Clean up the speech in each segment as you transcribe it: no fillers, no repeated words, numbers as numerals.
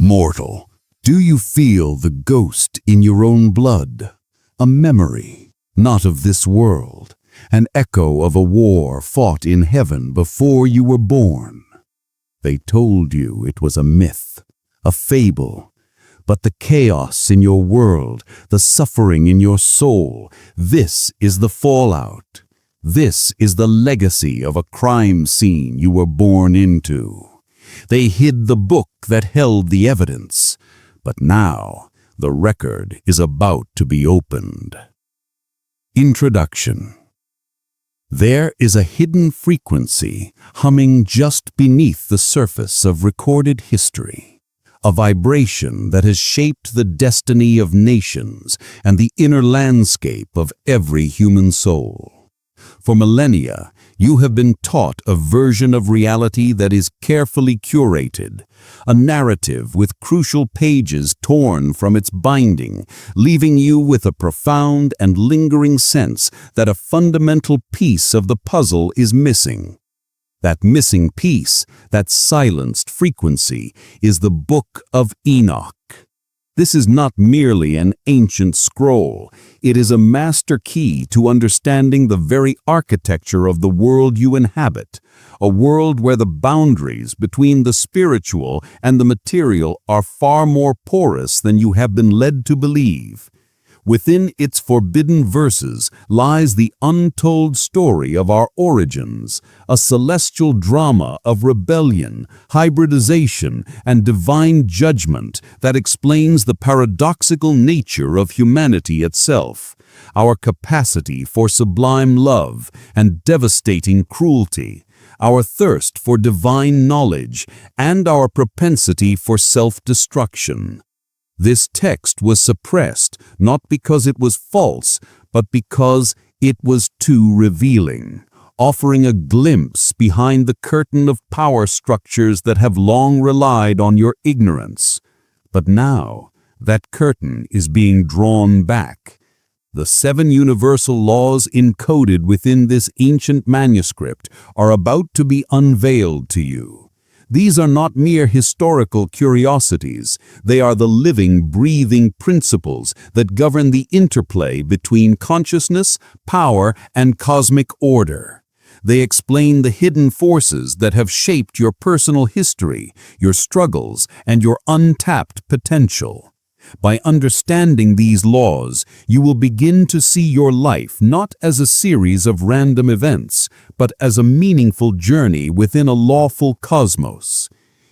Mortal, do you feel the ghost in your own blood? A memory, not of this world, an echo of a war fought in heaven before you were born. They told you it was a myth, a fable, but the chaos in your world, the suffering in your soul, this is the fallout. This is the legacy of a crime scene you were born into. They hid the book that held the evidence, but now the record is about to be opened. Introduction. There is a hidden frequency humming just beneath the surface of recorded history, a vibration that has shaped the destiny of nations and the inner landscape of every human soul. For millennia, you have been taught a version of reality that is carefully curated, a narrative with crucial pages torn from its binding, leaving you with a profound and lingering sense that a fundamental piece of the puzzle is missing. That missing piece, that silenced frequency, is the Book of Enoch. This is not merely an ancient scroll. It is a master key to understanding the very architecture of the world you inhabit, a world where the boundaries between the spiritual and the material are far more porous than you have been led to believe. Within its forbidden verses lies the untold story of our origins, a celestial drama of rebellion, hybridization, and divine judgment that explains the paradoxical nature of humanity itself, our capacity for sublime love and devastating cruelty, our thirst for divine knowledge, and our propensity for self-destruction. This text was suppressed not because it was false, but because it was too revealing, offering a glimpse behind the curtain of power structures that have long relied on your ignorance. But now, that curtain is being drawn back. The 7 universal laws encoded within this ancient manuscript are about to be unveiled to you. These are not mere historical curiosities. They are the living, breathing principles that govern the interplay between consciousness, power, and cosmic order. They explain the hidden forces that have shaped your personal history, your struggles, and your untapped potential. By understanding these laws, you will begin to see your life not as a series of random events, but as a meaningful journey within a lawful cosmos.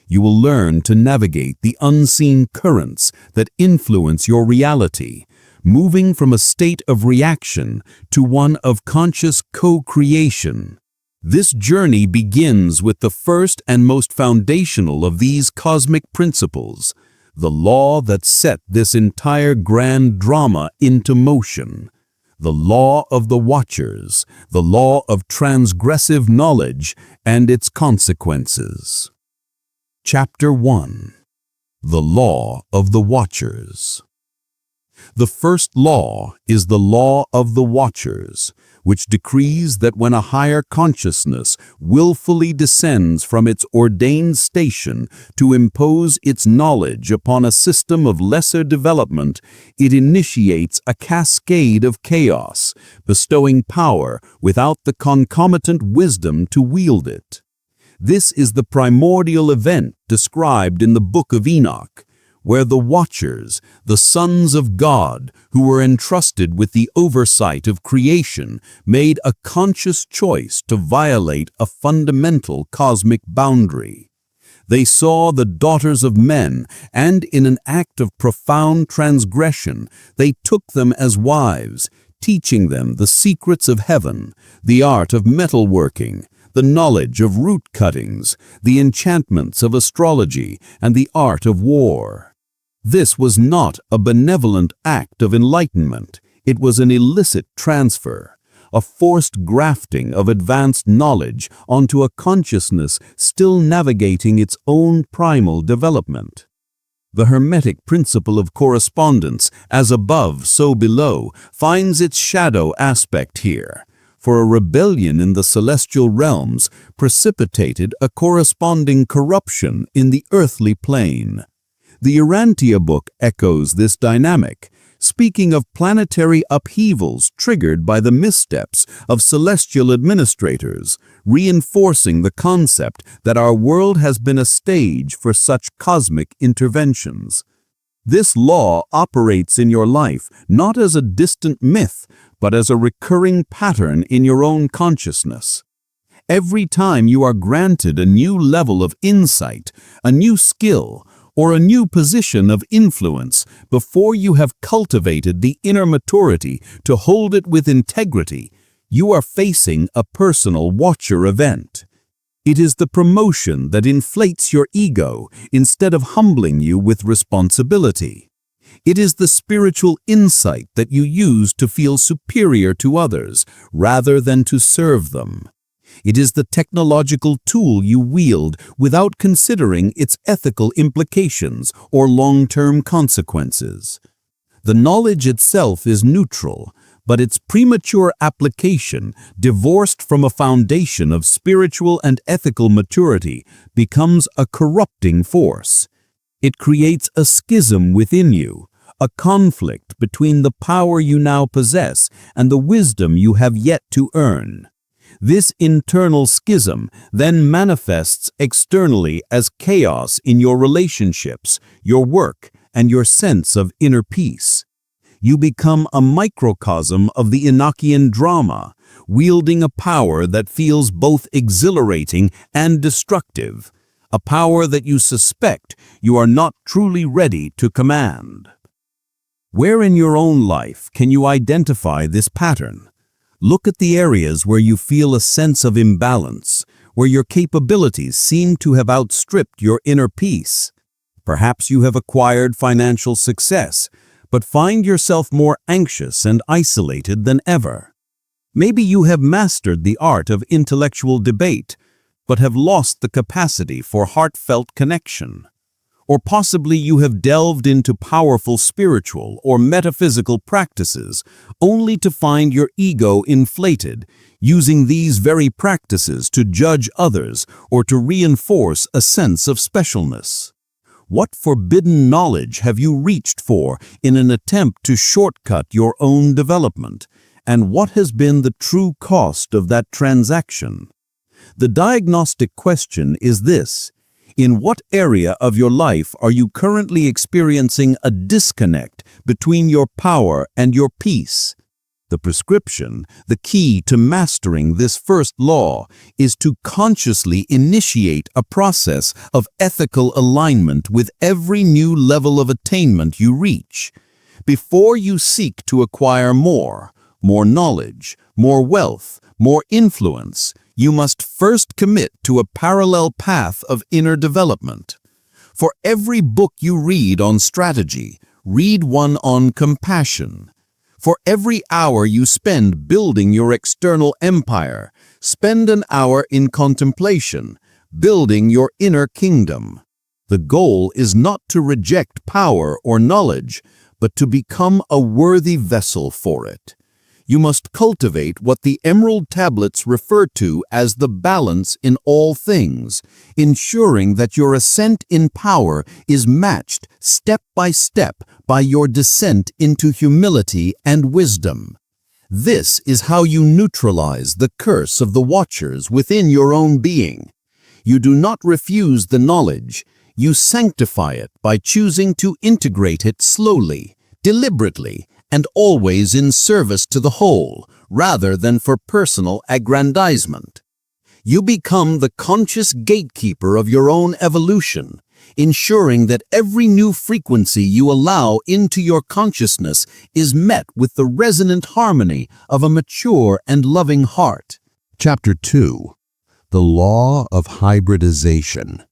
You will learn to navigate the unseen currents that influence your reality, moving from a state of reaction to one of conscious co-creation. This journey begins with the first and most foundational of these cosmic principles, the law that set this entire grand drama into motion, the law of the Watchers, the law of transgressive knowledge and its consequences. Chapter 1. The Law of the Watchers. The first law is the law of the Watchers, which decrees that when a higher consciousness willfully descends from its ordained station to impose its knowledge upon a system of lesser development, it initiates a cascade of chaos, bestowing power without the concomitant wisdom to wield it. This is the primordial event described in the Book of Enoch, where the Watchers, the sons of God, who were entrusted with the oversight of creation, made a conscious choice to violate a fundamental cosmic boundary. They saw the daughters of men, and in an act of profound transgression, they took them as wives, teaching them the secrets of heaven, the art of metalworking, the knowledge of root cuttings, the enchantments of astrology, and the art of war. This was not a benevolent act of enlightenment. It was an illicit transfer, a forced grafting of advanced knowledge onto a consciousness still navigating its own primal development. The Hermetic principle of correspondence, as above, so below, finds its shadow aspect here, for a rebellion in the celestial realms precipitated a corresponding corruption in the earthly plane. The Urantia book echoes this dynamic, speaking of planetary upheavals triggered by the missteps of celestial administrators, reinforcing the concept that our world has been a stage for such cosmic interventions. This law operates in your life not as a distant myth, but as a recurring pattern in your own consciousness. Every time you are granted a new level of insight, a new skill, or a new position of influence, before you have cultivated the inner maturity to hold it with integrity, you are facing a personal watcher event. It is the promotion that inflates your ego instead of humbling you with responsibility. It is the spiritual insight that you use to feel superior to others rather than to serve them. It is the technological tool you wield without considering its ethical implications or long-term consequences. The knowledge itself is neutral, but its premature application, divorced from a foundation of spiritual and ethical maturity, becomes a corrupting force. It creates a schism within you, a conflict between the power you now possess and the wisdom you have yet to earn. This internal schism then manifests externally as chaos in your relationships, your work, and your sense of inner peace. You become a microcosm of the Enochian drama, wielding a power that feels both exhilarating and destructive, a power that you suspect you are not truly ready to command. Where in your own life can you identify this pattern? Look at the areas where you feel a sense of imbalance, where your capabilities seem to have outstripped your inner peace. Perhaps you have acquired financial success, but find yourself more anxious and isolated than ever. Maybe you have mastered the art of intellectual debate, but have lost the capacity for heartfelt connection. Or possibly you have delved into powerful spiritual or metaphysical practices only to find your ego inflated, using these very practices to judge others or to reinforce a sense of specialness. What forbidden knowledge have you reached for in an attempt to shortcut your own development? And what has been the true cost of that transaction? The diagnostic question is this: in what area of your life are you currently experiencing a disconnect between your power and your peace? The prescription, the key to mastering this first law, is to consciously initiate a process of ethical alignment with every new level of attainment you reach. Before you seek to acquire more knowledge, more wealth, more influence, you must first commit to a parallel path of inner development. For every book you read on strategy, read one on compassion. For every hour you spend building your external empire, spend an hour in contemplation, building your inner kingdom. The goal is not to reject power or knowledge, but to become a worthy vessel for it. You must cultivate what the Emerald Tablets refer to as the balance in all things, ensuring that your ascent in power is matched step by your descent into humility and wisdom. This is how you neutralize the curse of the Watchers within your own being. You do not refuse the knowledge, you sanctify it by choosing to integrate it slowly, deliberately, and always in service to the whole, rather than for personal aggrandizement. You become the conscious gatekeeper of your own evolution, ensuring that every new frequency you allow into your consciousness is met with the resonant harmony of a mature and loving heart. Chapter 2. The Law of Hybridization.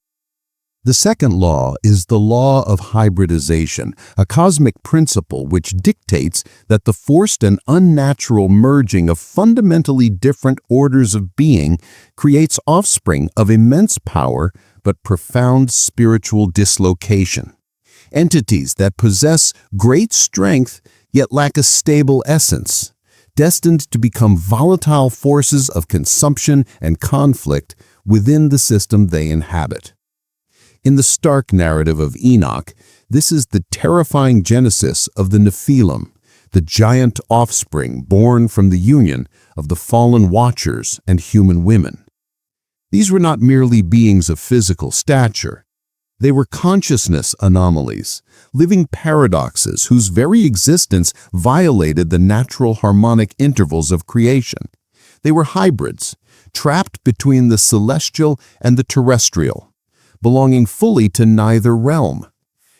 The second law is the law of hybridization, a cosmic principle which dictates that the forced and unnatural merging of fundamentally different orders of being creates offspring of immense power but profound spiritual dislocation. Entities that possess great strength yet lack a stable essence, destined to become volatile forces of consumption and conflict within the system they inhabit. In the stark narrative of Enoch, this is the terrifying genesis of the Nephilim, the giant offspring born from the union of the fallen watchers and human women. These were not merely beings of physical stature. They were consciousness anomalies, living paradoxes whose very existence violated the natural harmonic intervals of creation. They were hybrids, trapped between the celestial and the terrestrial, belonging fully to neither realm.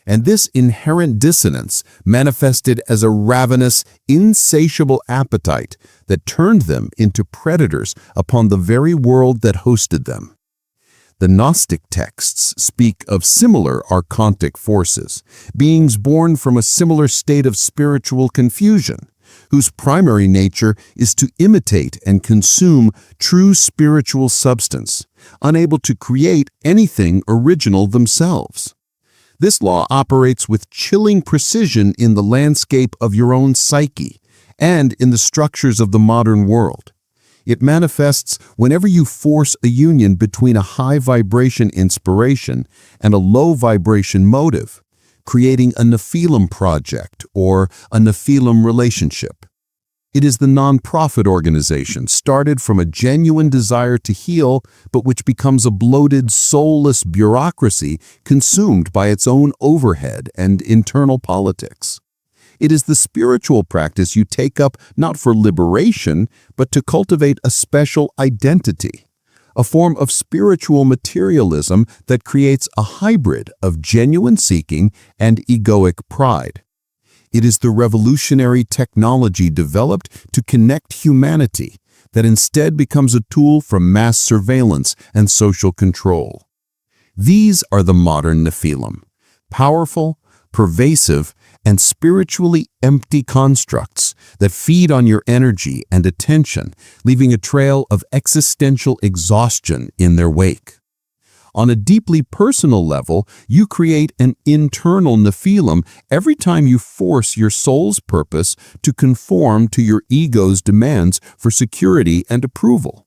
And this inherent dissonance manifested as a ravenous, insatiable appetite that turned them into predators upon the very world that hosted them. The Gnostic texts speak of similar archontic forces, beings born from a similar state of spiritual confusion, whose primary nature is to imitate and consume true spiritual substance, unable to create anything original themselves. This law operates with chilling precision in the landscape of your own psyche and in the structures of the modern world. It manifests whenever you force a union between a high-vibration inspiration and a low-vibration motive, creating a Nephilim project or a Nephilim relationship. It is the non-profit organization started from a genuine desire to heal, but which becomes a bloated, soulless bureaucracy consumed by its own overhead and internal politics. It is the spiritual practice you take up not for liberation, but to cultivate a special identity, a form of spiritual materialism that creates a hybrid of genuine seeking and egoic pride. It is the revolutionary technology developed to connect humanity that instead becomes a tool for mass surveillance and social control. These are the modern Nephilim, powerful, pervasive, and spiritually empty constructs that feed on your energy and attention, leaving a trail of existential exhaustion in their wake. On a deeply personal level, you create an internal Nephilim every time you force your soul's purpose to conform to your ego's demands for security and approval.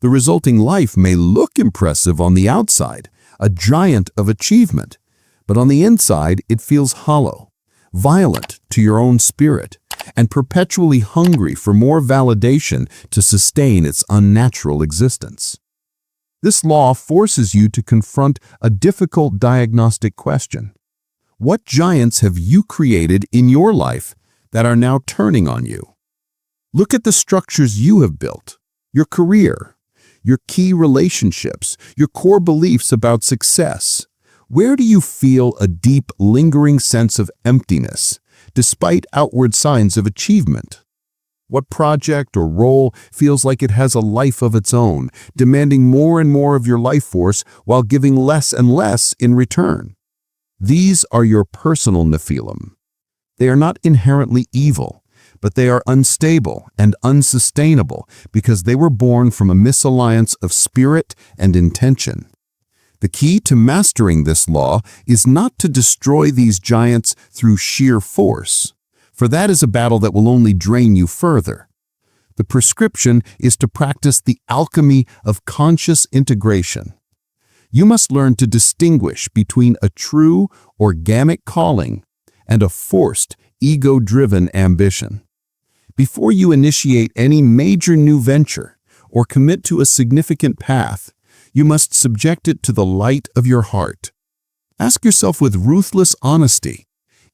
The resulting life may look impressive on the outside, a giant of achievement, but on the inside it feels hollow, violent to your own spirit, and perpetually hungry for more validation to sustain its unnatural existence. This law forces you to confront a difficult diagnostic question. What giants have you created in your life that are now turning on you? Look at the structures you have built, your career, your key relationships, your core beliefs about success. Where do you feel a deep, lingering sense of emptiness, despite outward signs of achievement? What project or role feels like it has a life of its own, demanding more and more of your life force while giving less and less in return? These are your personal Nephilim. They are not inherently evil, but they are unstable and unsustainable because they were born from a misalliance of spirit and intention. The key to mastering this law is not to destroy these giants through sheer force, for that is a battle that will only drain you further. The prescription is to practice the alchemy of conscious integration. You must learn to distinguish between a true, organic calling and a forced, ego-driven ambition. Before you initiate any major new venture or commit to a significant path, you must subject it to the light of your heart. Ask yourself with ruthless honesty,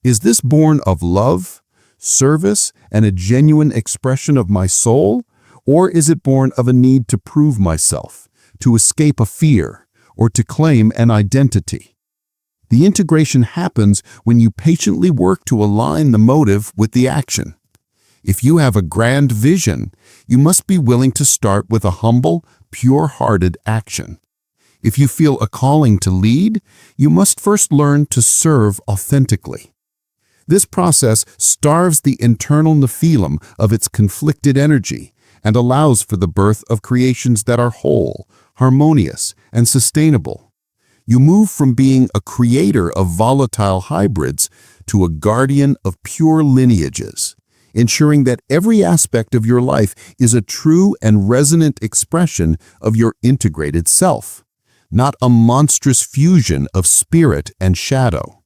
is this born of love, service, and a genuine expression of my soul, or is it born of a need to prove myself, to escape a fear, or to claim an identity? The integration happens when you patiently work to align the motive with the action. If you have a grand vision, you must be willing to start with a humble, pure-hearted action. If you feel a calling to lead, you must first learn to serve authentically. This process starves the internal Nephilim of its conflicted energy and allows for the birth of creations that are whole, harmonious, and sustainable. You move from being a creator of volatile hybrids to a guardian of pure lineages, ensuring that every aspect of your life is a true and resonant expression of your integrated self. not a monstrous fusion of spirit and shadow.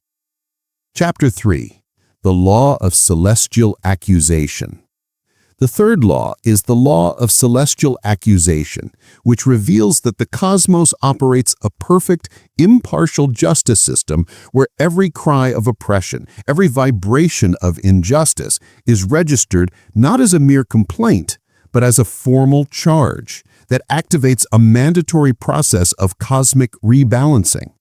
Chapter 3. The Law of Celestial Accusation. The third law is the law of celestial accusation, which reveals that the cosmos operates a perfect, impartial justice system where every cry of oppression, every vibration of injustice is registered not as a mere complaint, but as a formal charge that activates a mandatory process of cosmic rebalancing.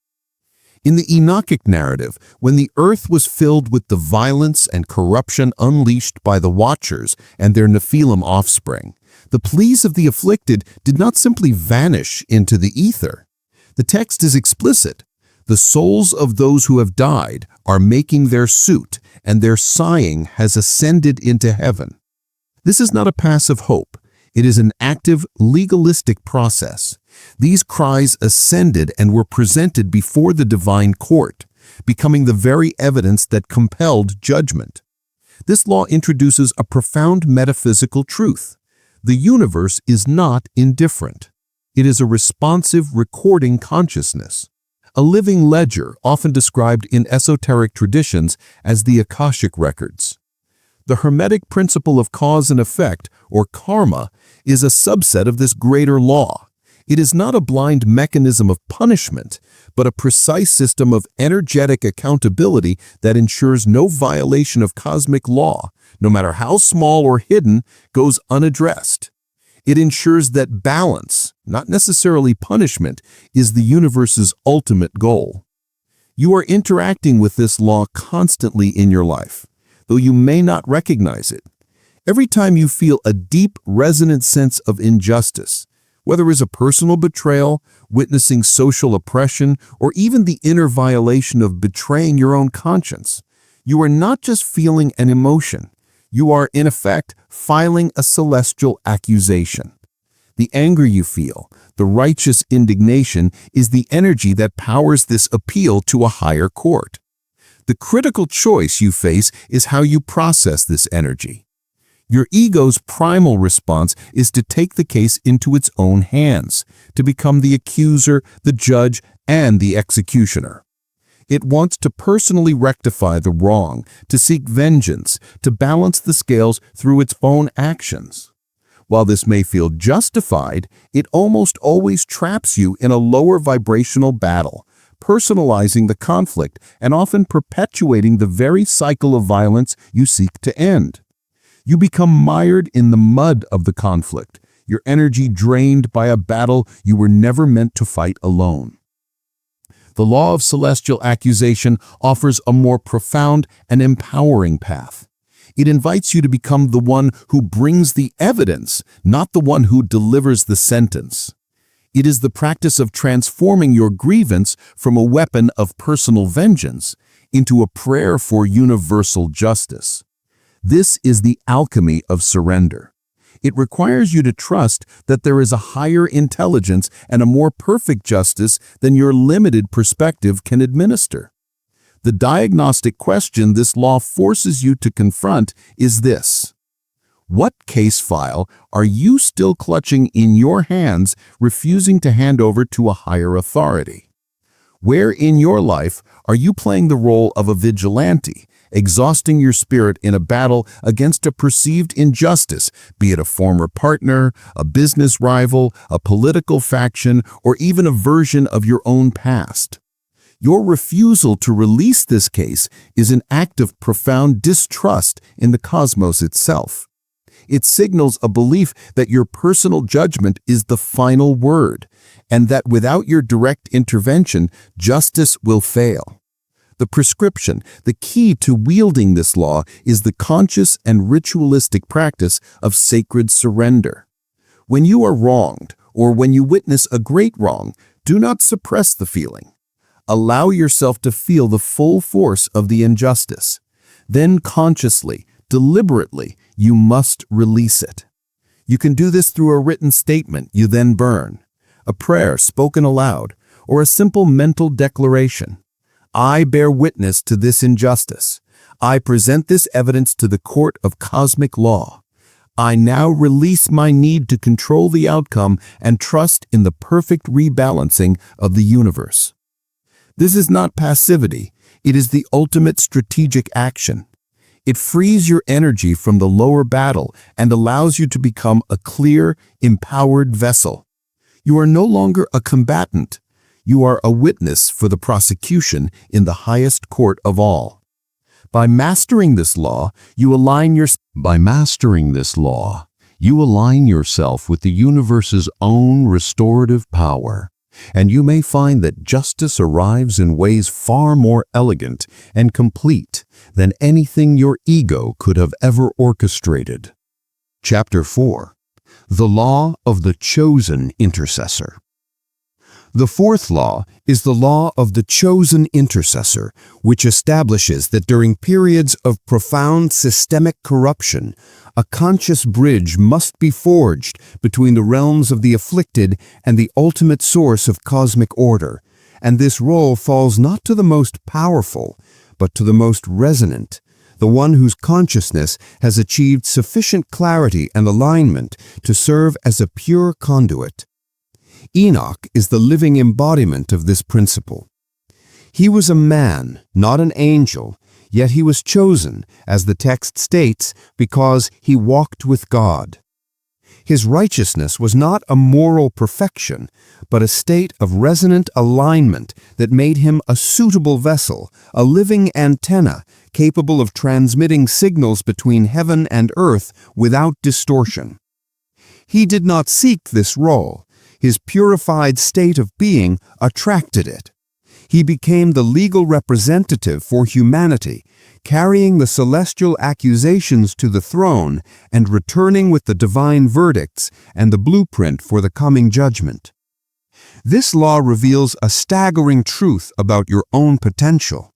In the Enochic narrative, when the earth was filled with the violence and corruption unleashed by the Watchers and their Nephilim offspring, the pleas of the afflicted did not simply vanish into the ether. The text is explicit. The souls of those who have died are making their suit, and their sighing has ascended into heaven. This is not a passive hope. It is an active, legalistic process. These cries ascended and were presented before the divine court, becoming the very evidence that compelled judgment. This law introduces a profound metaphysical truth. The universe is not indifferent. It is a responsive, recording consciousness, a living ledger often described in esoteric traditions as the Akashic records. The Hermetic principle of cause and effect, or karma, is a subset of this greater law. It is not a blind mechanism of punishment, but a precise system of energetic accountability that ensures no violation of cosmic law, no matter how small or hidden, goes unaddressed. It ensures that balance, not necessarily punishment, is the universe's ultimate goal. You are interacting with this law constantly in your life, though you may not recognize it. Every time you feel a deep, resonant sense of injustice, whether it's a personal betrayal, witnessing social oppression, or even the inner violation of betraying your own conscience, you are not just feeling an emotion. You are, in effect, filing a celestial accusation. The anger you feel, the righteous indignation, is the energy that powers this appeal to a higher court. The critical choice you face is how you process this energy. Your ego's primal response is to take the case into its own hands, to become the accuser, the judge, and the executioner. It wants to personally rectify the wrong, to seek vengeance, to balance the scales through its own actions. While this may feel justified, it almost always traps you in a lower vibrational battle, personalizing the conflict and often perpetuating the very cycle of violence you seek to end. You become mired in the mud of the conflict, your energy drained by a battle you were never meant to fight alone. The law of celestial accusation offers a more profound and empowering path. It invites you to become the one who brings the evidence, not the one who delivers the sentence. It is the practice of transforming your grievance from a weapon of personal vengeance into a prayer for universal justice. This is the alchemy of surrender. It requires you to trust that there is a higher intelligence and a more perfect justice than your limited perspective can administer. The diagnostic question this law forces you to confront is this: what case file are you still clutching in your hands, refusing to hand over to a higher authority? Where in your life are you playing the role of a vigilante, exhausting your spirit in a battle against a perceived injustice, be it a former partner, a business rival, a political faction, or even a version of your own past? Your refusal to release this case is an act of profound distrust in the cosmos itself. It signals a belief that your personal judgment is the final word, and that without your direct intervention, justice will fail. The prescription, the key to wielding this law, is the conscious and ritualistic practice of sacred surrender. When you are wronged, or when you witness a great wrong, do not suppress the feeling. Allow yourself to feel the full force of the injustice. Then consciously, deliberately, you must release it. You can do this through a written statement you then burn, a prayer spoken aloud, or a simple mental declaration. I bear witness to this injustice. I present this evidence to the court of cosmic law. I now release my need to control the outcome and trust in the perfect rebalancing of the universe. This is not passivity. It is the ultimate strategic action. It frees your energy from the lower battle and allows you to become a clear, empowered vessel. You are no longer a combatant. You are a witness for the prosecution in the highest court of all. By mastering this law, you align yourself with the universe's own restorative power, and you may find that justice arrives in ways far more elegant and complete than anything your ego could have ever orchestrated. Chapter 4. The Law of the Chosen Intercessor. The fourth law is the law of the chosen intercessor, which establishes that during periods of profound systemic corruption, a conscious bridge must be forged between the realms of the afflicted and the ultimate source of cosmic order, and this role falls not to the most powerful, but to the most resonant, the one whose consciousness has achieved sufficient clarity and alignment to serve as a pure conduit. Enoch is the living embodiment of this principle. He was a man, not an angel, yet he was chosen, as the text states, because he walked with God. His righteousness was not a moral perfection, but a state of resonant alignment that made him a suitable vessel, a living antenna capable of transmitting signals between heaven and earth without distortion. He did not seek this role. His purified state of being attracted it. He became the legal representative for humanity, carrying the celestial accusations to the throne and returning with the divine verdicts and the blueprint for the coming judgment. This law reveals a staggering truth about your own potential.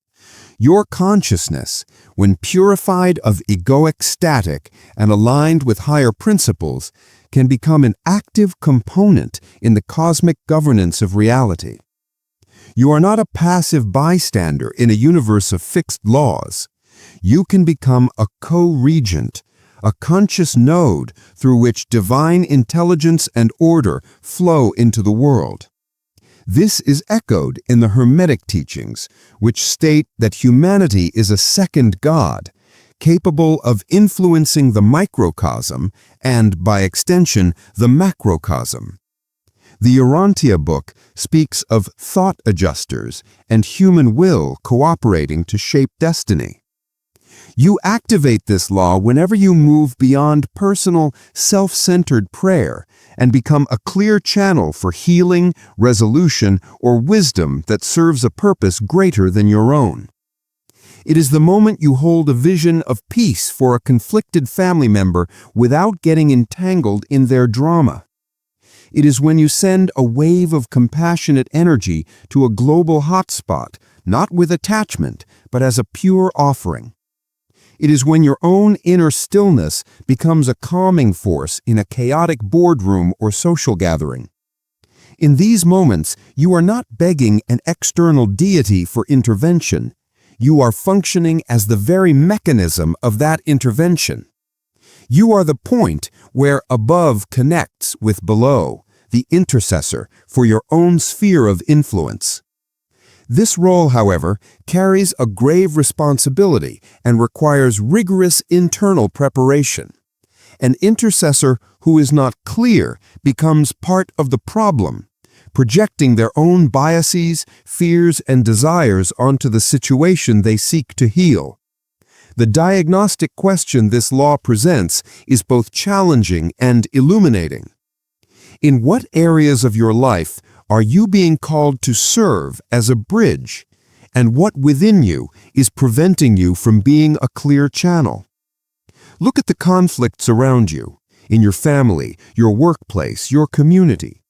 Your consciousness, when purified of egoic static and aligned with higher principles, can become an active component in the cosmic governance of reality. You are not a passive bystander in a universe of fixed laws. You can become a co-regent, a conscious node through which divine intelligence and order flow into the world. This is echoed in the Hermetic teachings, which state that humanity is a second God, capable of influencing the microcosm and, by extension, the macrocosm. The Audiobook speaks of thought adjusters and human will cooperating to shape destiny. You activate this law whenever you move beyond personal, self-centered prayer and become a clear channel for healing, resolution, or wisdom that serves a purpose greater than your own. It is the moment you hold a vision of peace for a conflicted family member without getting entangled in their drama. It is when you send a wave of compassionate energy to a global hotspot, not with attachment, but as a pure offering. It is when your own inner stillness becomes a calming force in a chaotic boardroom or social gathering. In these moments, you are not begging an external deity for intervention. You are functioning as the very mechanism of that intervention. You are the point where above connects with below, the intercessor for your own sphere of influence. This role, however, carries a grave responsibility and requires rigorous internal preparation. An intercessor who is not clear becomes part of the problem, projecting their own biases, fears, and desires onto the situation they seek to heal. The diagnostic question this law presents is both challenging and illuminating. In what areas of your life are you being called to serve as a bridge, and what within you is preventing you from being a clear channel? Look at the conflicts around you, in your family, your workplace, your community.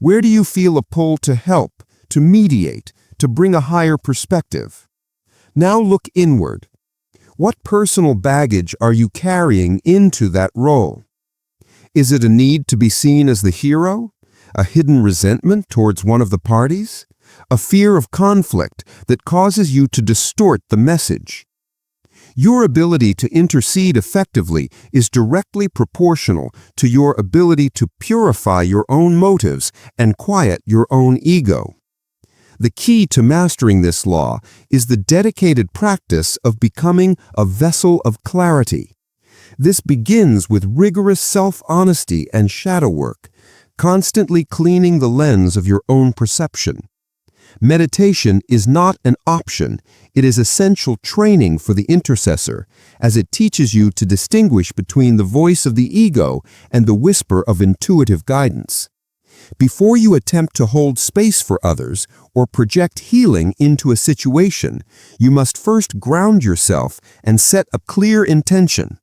Where do you feel a pull to help, to mediate, to bring a higher perspective? Now look inward. What personal baggage are you carrying into that role? Is it a need to be seen as the hero? A hidden resentment towards one of the parties? A fear of conflict that causes you to distort the message? Your ability to intercede effectively is directly proportional to your ability to purify your own motives and quiet your own ego. The key to mastering this law is the dedicated practice of becoming a vessel of clarity. This begins with rigorous self-honesty and shadow work, constantly cleaning the lens of your own perception. Meditation is not an option, it is essential training for the intercessor, as it teaches you to distinguish between the voice of the ego and the whisper of intuitive guidance. Before you attempt to hold space for others or project healing into a situation, you must first ground yourself and set a clear intention.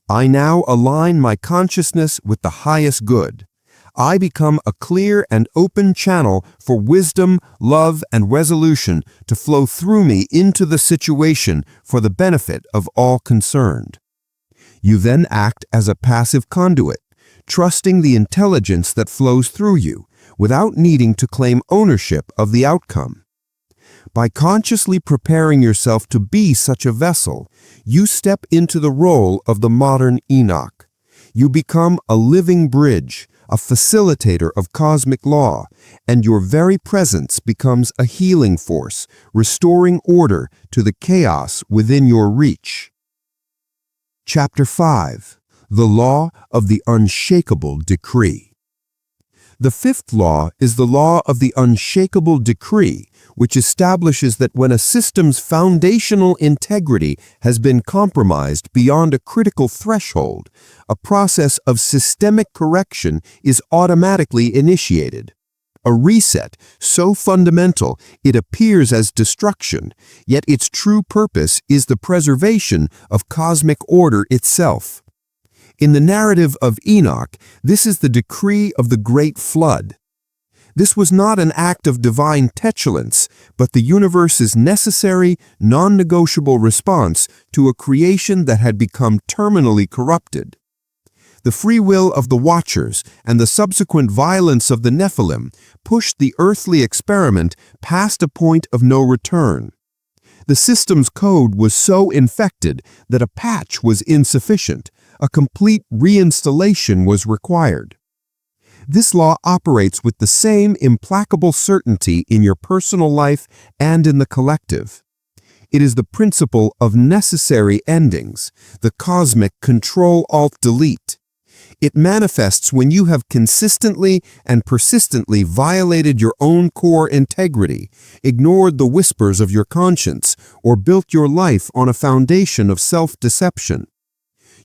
I now align my consciousness with the highest good. I become a clear and open channel for wisdom, love, and resolution to flow through me into the situation for the benefit of all concerned. You then act as a passive conduit, trusting the intelligence that flows through you, without needing to claim ownership of the outcome. By consciously preparing yourself to be such a vessel, you step into the role of the modern Enoch. You become a living bridge, a facilitator of cosmic law, and your very presence becomes a healing force, restoring order to the chaos within your reach. Chapter 5. The Law of the Unshakable Decree. The fifth law is the law of the unshakable decree, which establishes that when a system's foundational integrity has been compromised beyond a critical threshold, a process of systemic correction is automatically initiated. A reset so fundamental it appears as destruction, yet its true purpose is the preservation of cosmic order itself. In the narrative of Enoch, this is the decree of the Great Flood. This was not an act of divine petulance, but the universe's necessary, non-negotiable response to a creation that had become terminally corrupted. The free will of the Watchers and the subsequent violence of the Nephilim pushed the earthly experiment past a point of no return. The system's code was so infected that a patch was insufficient. A complete reinstallation was required. This law operates with the same implacable certainty in your personal life and in the collective. It is the principle of necessary endings, the cosmic Control-Alt-Delete. It manifests when you have consistently and persistently violated your own core integrity, ignored the whispers of your conscience, or built your life on a foundation of self-deception.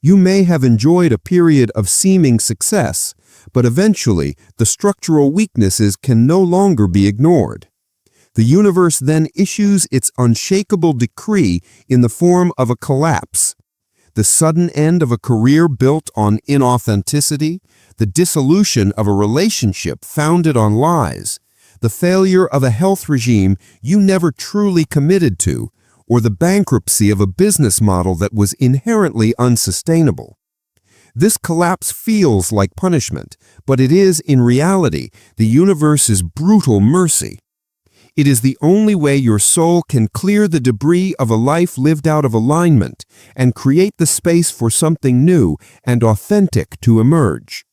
You may have enjoyed a period of seeming success, but eventually the structural weaknesses can no longer be ignored. The universe then issues its unshakable decree in the form of a collapse. The sudden end of a career built on inauthenticity, the dissolution of a relationship founded on lies, the failure of a health regime you never truly committed to, or the bankruptcy of a business model that was inherently unsustainable. This collapse feels like punishment, but it is, in reality, the universe's brutal mercy. It is the only way your soul can clear the debris of a life lived out of alignment and create the space for something new and authentic to emerge.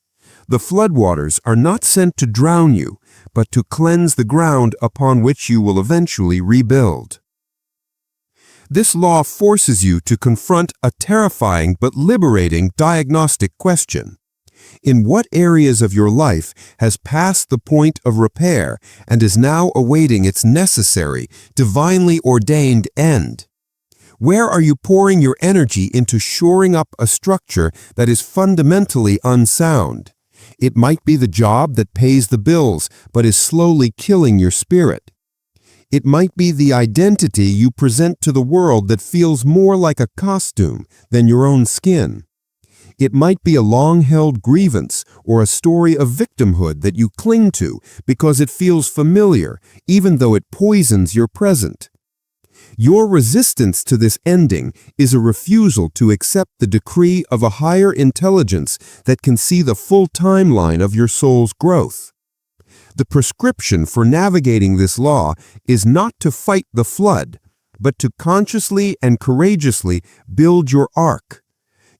The floodwaters are not sent to drown you, but to cleanse the ground upon which you will eventually rebuild. This law forces you to confront a terrifying but liberating diagnostic question. In what areas of your life has passed the point of repair and is now awaiting its necessary, divinely ordained end? Where are you pouring your energy into shoring up a structure that is fundamentally unsound? It might be the job that pays the bills but is slowly killing your spirit. It might be the identity you present to the world that feels more like a costume than your own skin. It might be a long-held grievance or a story of victimhood that you cling to because it feels familiar, even though it poisons your present. Your resistance to this ending is a refusal to accept the decree of a higher intelligence that can see the full timeline of your soul's growth. The prescription for navigating this law is not to fight the flood, but to consciously and courageously build your ark.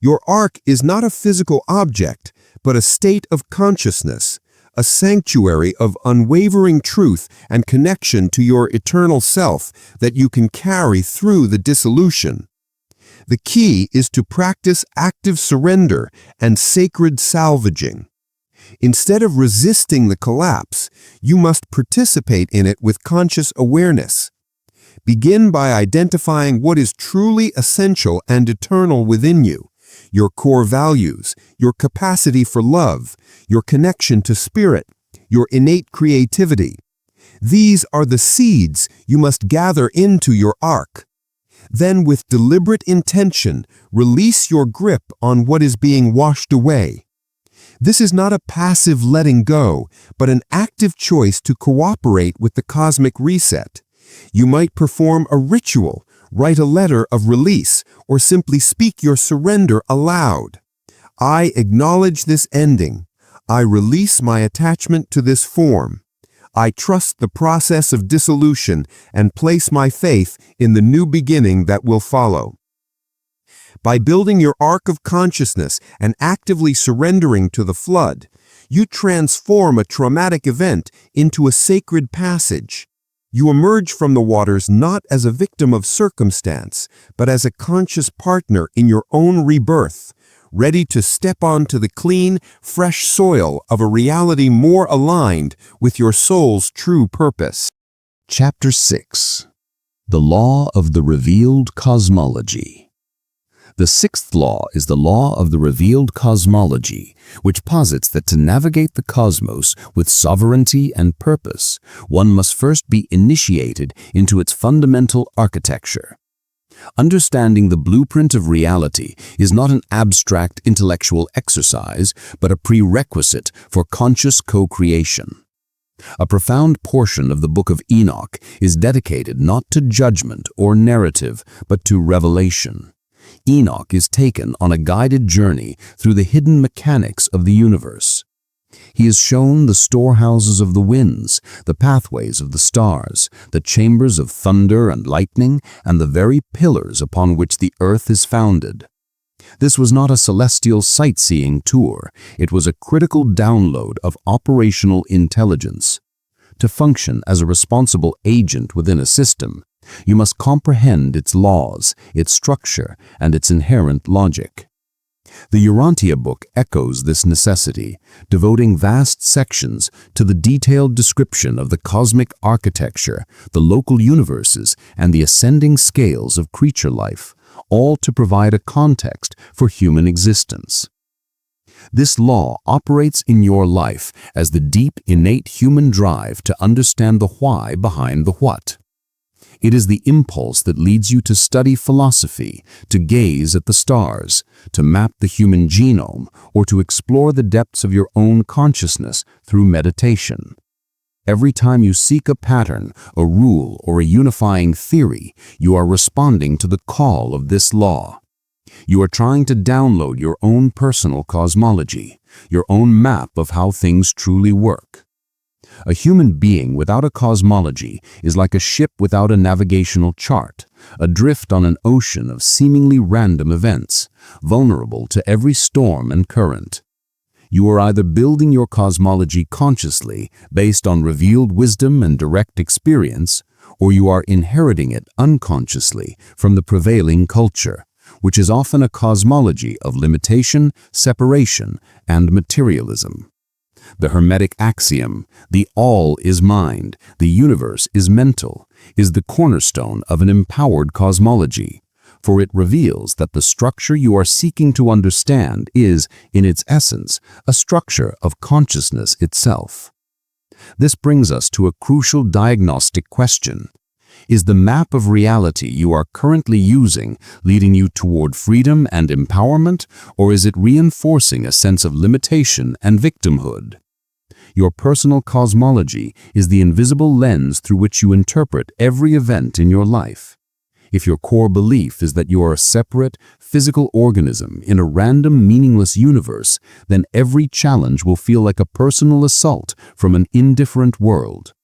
Your ark is not a physical object, but a state of consciousness, a sanctuary of unwavering truth and connection to your eternal self that you can carry through the dissolution. The key is to practice active surrender and sacred salvaging. Instead of resisting the collapse, you must participate in it with conscious awareness. Begin by identifying what is truly essential and eternal within you: your core values, your capacity for love, your connection to spirit, your innate creativity. These are the seeds you must gather into your ark. Then, with deliberate intention, release your grip on what is being washed away. This is not a passive letting go, but an active choice to cooperate with the cosmic reset. You might perform a ritual, write a letter of release, or simply speak your surrender aloud. I acknowledge this ending. I release my attachment to this form. I trust the process of dissolution and place my faith in the new beginning that will follow. By building your ark of consciousness and actively surrendering to the flood, you transform a traumatic event into a sacred passage. You emerge from the waters not as a victim of circumstance, but as a conscious partner in your own rebirth, ready to step onto the clean, fresh soil of a reality more aligned with your soul's true purpose. Chapter 6. The Law of the Revealed Cosmology. The sixth law is the law of the revealed cosmology, which posits that to navigate the cosmos with sovereignty and purpose, one must first be initiated into its fundamental architecture. Understanding the blueprint of reality is not an abstract intellectual exercise, but a prerequisite for conscious co-creation. A profound portion of the Book of Enoch is dedicated not to judgment or narrative, but to revelation. Enoch is taken on a guided journey through the hidden mechanics of the universe. He is shown the storehouses of the winds, the pathways of the stars, the chambers of thunder and lightning, and the very pillars upon which the earth is founded. This was not a celestial sightseeing tour, it was a critical download of operational intelligence. To function as a responsible agent within a system, you must comprehend its laws, its structure, and its inherent logic. The Audiobook echoes this necessity, devoting vast sections to the detailed description of the cosmic architecture, the local universes, and the ascending scales of creature life, all to provide a context for human existence. This law operates in your life as the deep, innate human drive to understand the why behind the what. It is the impulse that leads you to study philosophy, to gaze at the stars, to map the human genome, or to explore the depths of your own consciousness through meditation. Every time you seek a pattern, a rule, or a unifying theory, you are responding to the call of this law. You are trying to download your own personal cosmology, your own map of how things truly work. A human being without a cosmology is like a ship without a navigational chart, adrift on an ocean of seemingly random events, vulnerable to every storm and current. You are either building your cosmology consciously, based on revealed wisdom and direct experience, or you are inheriting it unconsciously from the prevailing culture, which is often a cosmology of limitation, separation, and materialism. The Hermetic axiom, the all is mind, the universe is mental, is the cornerstone of an empowered cosmology, for it reveals that the structure you are seeking to understand is, in its essence, a structure of consciousness itself. This brings us to a crucial diagnostic question. Is the map of reality you are currently using leading you toward freedom and empowerment, or is it reinforcing a sense of limitation and victimhood? Your personal cosmology is the invisible lens through which you interpret every event in your life. If your core belief is that you are a separate, physical organism in a random, meaningless universe, then every challenge will feel like a personal assault from an indifferent world.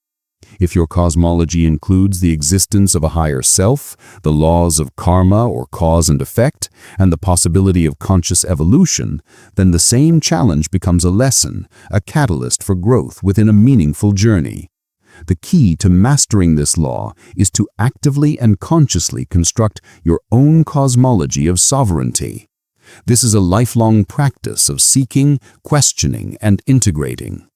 If your cosmology includes the existence of a higher self, the laws of karma or cause and effect, and the possibility of conscious evolution, then the same challenge becomes a lesson, a catalyst for growth within a meaningful journey. The key to mastering this law is to actively and consciously construct your own cosmology of sovereignty. This is a lifelong practice of seeking, questioning, and integrating.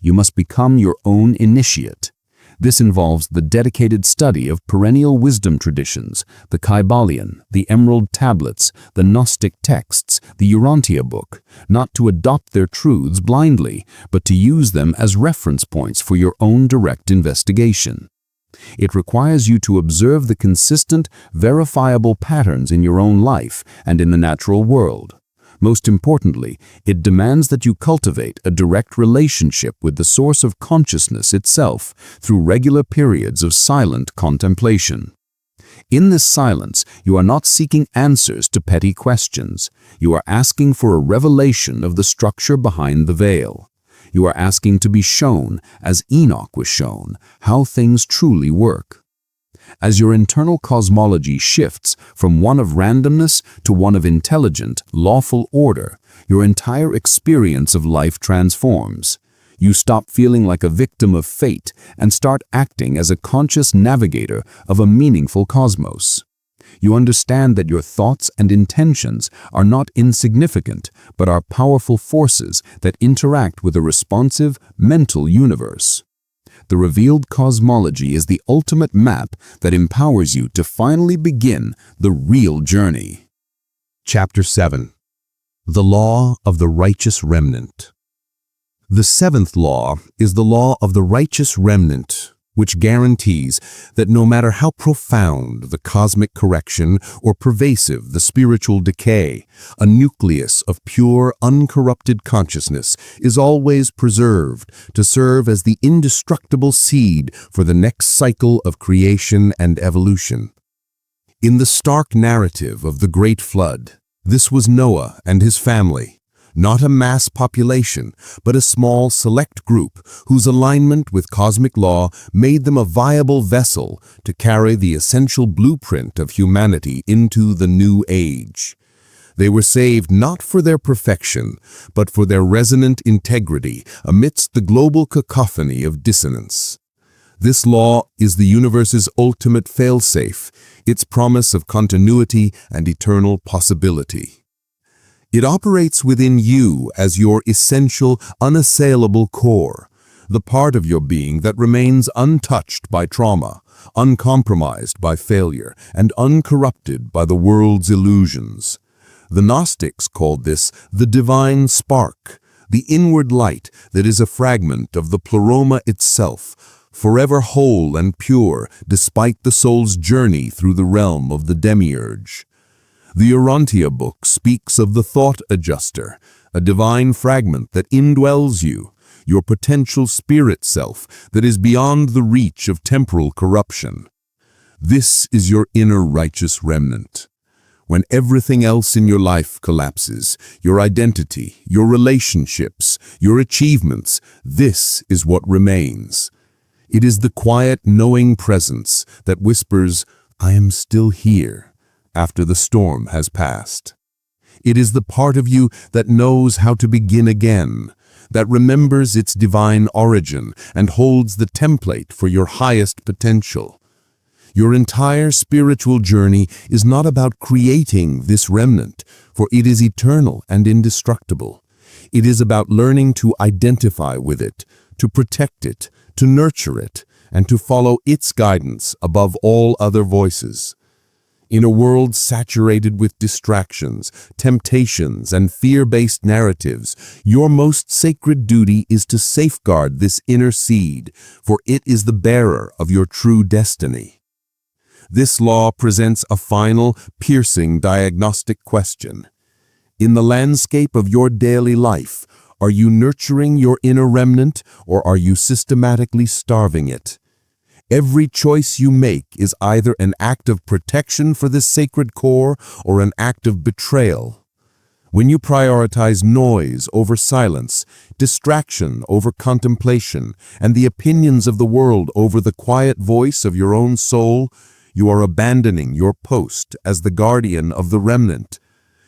You must become your own initiate. This involves the dedicated study of perennial wisdom traditions, the Kybalion, the Emerald Tablets, the Gnostic texts, the Audiobook, not to adopt their truths blindly, but to use them as reference points for your own direct investigation. It requires you to observe the consistent, verifiable patterns in your own life and in the natural world. Most importantly, it demands that you cultivate a direct relationship with the source of consciousness itself through regular periods of silent contemplation. In this silence, you are not seeking answers to petty questions. You are asking for a revelation of the structure behind the veil. You are asking to be shown, as Enoch was shown, how things truly work. As your internal cosmology shifts from one of randomness to one of intelligent, lawful order, your entire experience of life transforms. You stop feeling like a victim of fate and start acting as a conscious navigator of a meaningful cosmos. You understand that your thoughts and intentions are not insignificant, but are powerful forces that interact with a responsive, mental universe. The revealed cosmology is the ultimate map that empowers you to finally begin the real journey. Chapter 7. The Law of the Righteous Remnant. The seventh law is the law of the righteous remnant, which guarantees that no matter how profound the cosmic correction or pervasive the spiritual decay, a nucleus of pure, uncorrupted consciousness is always preserved to serve as the indestructible seed for the next cycle of creation and evolution. In the stark narrative of the Great Flood, this was Noah and his family. Not a mass population, but a small select group whose alignment with cosmic law made them a viable vessel to carry the essential blueprint of humanity into the new age. They were saved not for their perfection, but for their resonant integrity amidst the global cacophony of dissonance. This law is the universe's ultimate failsafe, its promise of continuity and eternal possibility. It operates within you as your essential, unassailable core, the part of your being that remains untouched by trauma, uncompromised by failure, and uncorrupted by the world's illusions. The Gnostics called this the divine spark, the inward light that is a fragment of the pleroma itself, forever whole and pure despite the soul's journey through the realm of the demiurge. The Audiobook speaks of the thought adjuster, a divine fragment that indwells you, your potential spirit self that is beyond the reach of temporal corruption. This is your inner righteous remnant. When everything else in your life collapses, your identity, your relationships, your achievements, this is what remains. It is the quiet, knowing presence that whispers, "I am still here," after the storm has passed. It is the part of you that knows how to begin again, that remembers its divine origin and holds the template for your highest potential. Your entire spiritual journey is not about creating this remnant, for it is eternal and indestructible. It is about learning to identify with it, to protect it, to nurture it, and to follow its guidance above all other voices. In a world saturated with distractions, temptations, and fear-based narratives, your most sacred duty is to safeguard this inner seed, for it is the bearer of your true destiny. This law presents a final, piercing diagnostic question. In the landscape of your daily life, are you nurturing your inner remnant, or are you systematically starving it? Every choice you make is either an act of protection for this sacred core or an act of betrayal. When you prioritize noise over silence, distraction over contemplation, and the opinions of the world over the quiet voice of your own soul, you are abandoning your post as the guardian of the remnant.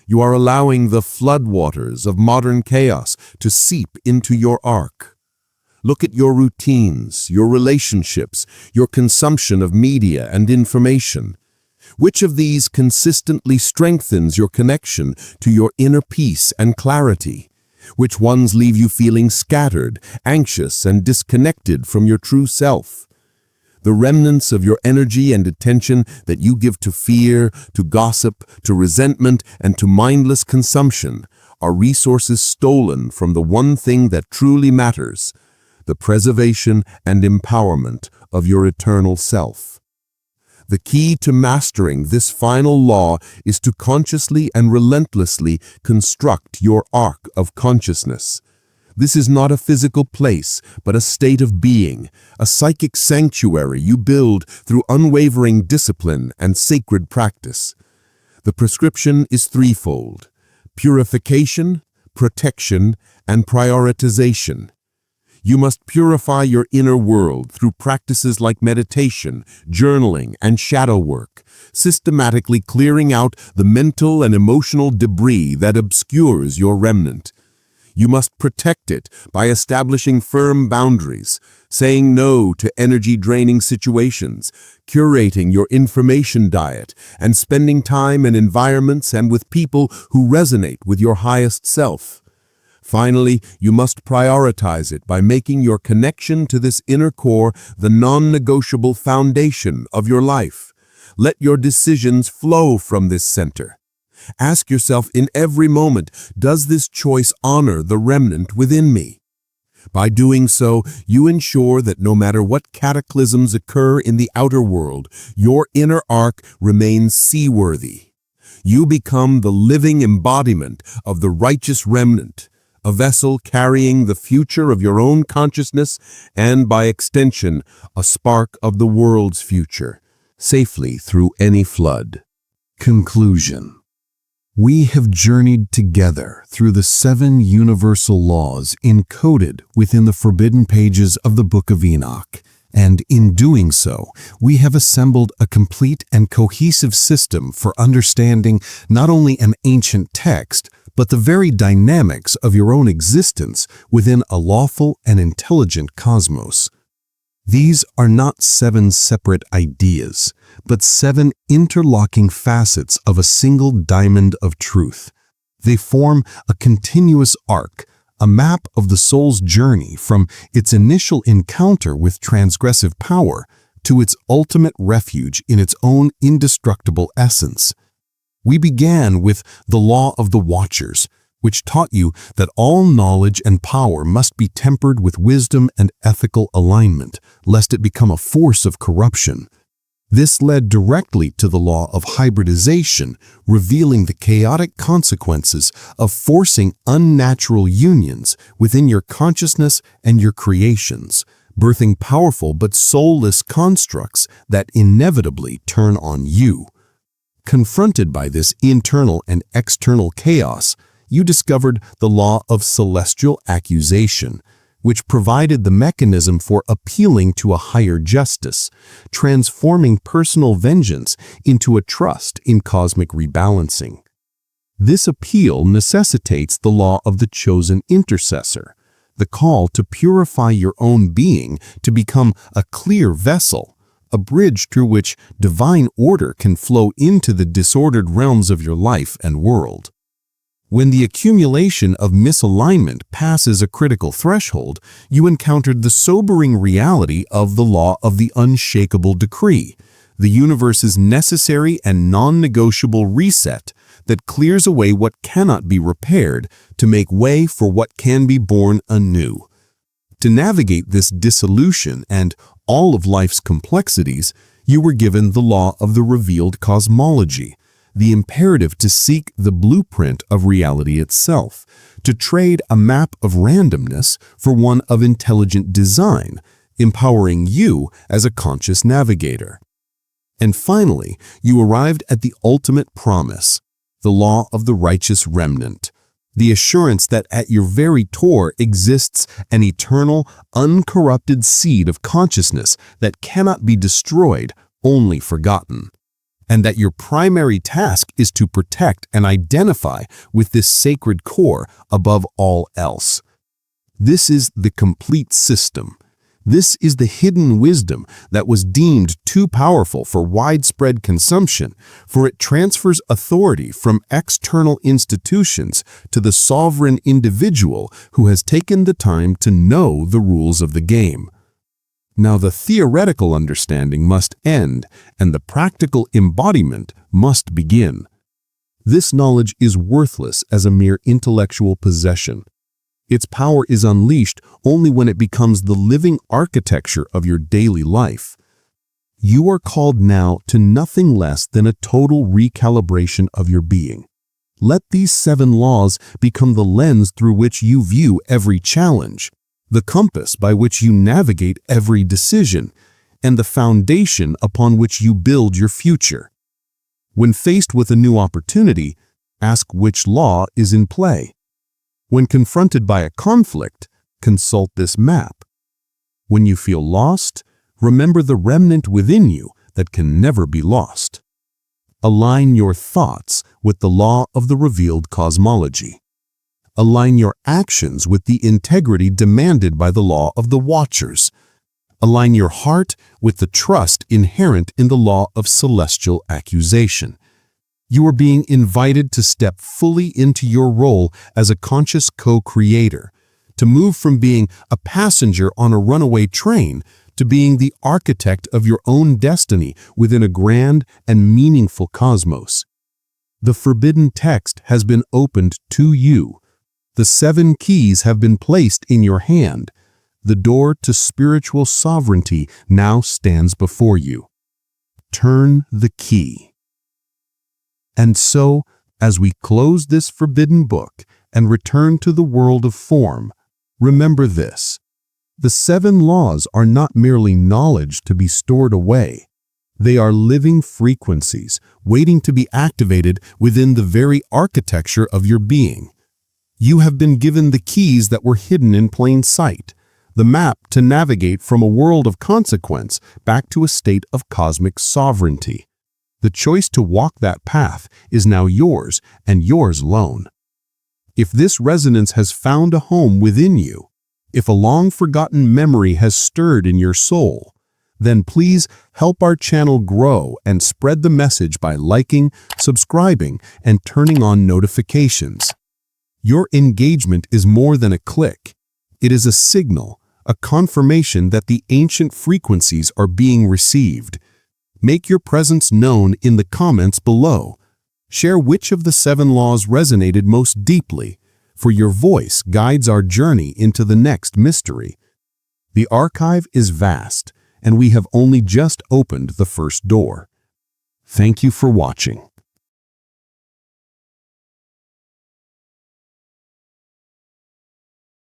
You are allowing the floodwaters of modern chaos to seep into your ark. Look at your routines, your relationships, your consumption of media and information. Which of these consistently strengthens your connection to your inner peace and clarity? Which ones leave you feeling scattered, anxious, and disconnected from your true self? The remnants of your energy and attention that you give to fear, to gossip, to resentment, and to mindless consumption are resources stolen from the one thing that truly matters, the preservation and empowerment of your eternal self. The key to mastering this final law is to consciously and relentlessly construct your ark of consciousness. This is not a physical place, but a state of being, a psychic sanctuary you build through unwavering discipline and sacred practice. The prescription is threefold: purification, protection, and prioritization. You must purify your inner world through practices like meditation, journaling, and shadow work, systematically clearing out the mental and emotional debris that obscures your remnant. You must protect it by establishing firm boundaries, saying no to energy-draining situations, curating your information diet, and spending time in environments and with people who resonate with your highest self. Finally, you must prioritize it by making your connection to this inner core the non-negotiable foundation of your life. Let your decisions flow from this center. Ask yourself in every moment, does this choice honor the remnant within me? By doing so, you ensure that no matter what cataclysms occur in the outer world, your inner ark remains seaworthy. You become the living embodiment of the righteous remnant, a vessel carrying the future of your own consciousness and, by extension, a spark of the world's future, safely through any flood. Conclusion. We have journeyed together through the 7 universal laws encoded within the forbidden pages of the Book of Enoch, and in doing so, we have assembled a complete and cohesive system for understanding not only an ancient text, but the very dynamics of your own existence within a lawful and intelligent cosmos. These are not 7 separate ideas, but 7 interlocking facets of a single diamond of truth. They form a continuous arc, a map of the soul's journey from its initial encounter with transgressive power to its ultimate refuge in its own indestructible essence. We began with the law of the Watchers, which taught you that all knowledge and power must be tempered with wisdom and ethical alignment, lest it become a force of corruption. This led directly to the law of hybridization, revealing the chaotic consequences of forcing unnatural unions within your consciousness and your creations, birthing powerful but soulless constructs that inevitably turn on you. Confronted by this internal and external chaos, you discovered the law of celestial accusation, which provided the mechanism for appealing to a higher justice, transforming personal vengeance into a trust in cosmic rebalancing. This appeal necessitates the law of the chosen intercessor, the call to purify your own being to become a clear vessel, a bridge through which divine order can flow into the disordered realms of your life and world. When the accumulation of misalignment passes a critical threshold, you encountered the sobering reality of the law of the unshakable decree, the universe's necessary and non-negotiable reset that clears away what cannot be repaired to make way for what can be born anew. To navigate this dissolution and all of life's complexities, you were given the law of the revealed cosmology, the imperative to seek the blueprint of reality itself, to trade a map of randomness for one of intelligent design, empowering you as a conscious navigator. And finally, you arrived at the ultimate promise, the law of the righteous remnant, the assurance that at your very core exists an eternal, uncorrupted seed of consciousness that cannot be destroyed, only forgotten, and that your primary task is to protect and identify with this sacred core above all else. This is the complete system. This is the hidden wisdom that was deemed too powerful for widespread consumption, for it transfers authority from external institutions to the sovereign individual who has taken the time to know the rules of the game. Now the theoretical understanding must end, and the practical embodiment must begin. This knowledge is worthless as a mere intellectual possession. Its power is unleashed only when it becomes the living architecture of your daily life. You are called now to nothing less than a total recalibration of your being. Let these 7 laws become the lens through which you view every challenge, the compass by which you navigate every decision, and the foundation upon which you build your future. When faced with a new opportunity, ask which law is in play. When confronted by a conflict, consult this map. When you feel lost, remember the remnant within you that can never be lost. Align your thoughts with the law of the revealed cosmology. Align your actions with the integrity demanded by the law of the Watchers. Align your heart with the trust inherent in the law of celestial accusation. You are being invited to step fully into your role as a conscious co-creator, to move from being a passenger on a runaway train to being the architect of your own destiny within a grand and meaningful cosmos. The forbidden text has been opened to you. The 7 keys have been placed in your hand. The door to spiritual sovereignty now stands before you. Turn the key. And so, as we close this forbidden book and return to the world of form, remember this. The 7 laws are not merely knowledge to be stored away. They are living frequencies waiting to be activated within the very architecture of your being. You have been given the keys that were hidden in plain sight, the map to navigate from a world of consequence back to a state of cosmic sovereignty. The choice to walk that path is now yours and yours alone. If this resonance has found a home within you, if a long-forgotten memory has stirred in your soul, then please help our channel grow and spread the message by liking, subscribing, and turning on notifications. Your engagement is more than a click. It is a signal, a confirmation that the ancient frequencies are being received. Make your presence known in the comments below. Share which of the 7 laws resonated most deeply, for your voice guides our journey into the next mystery. The archive is vast, and we have only just opened the first door. Thank you for watching.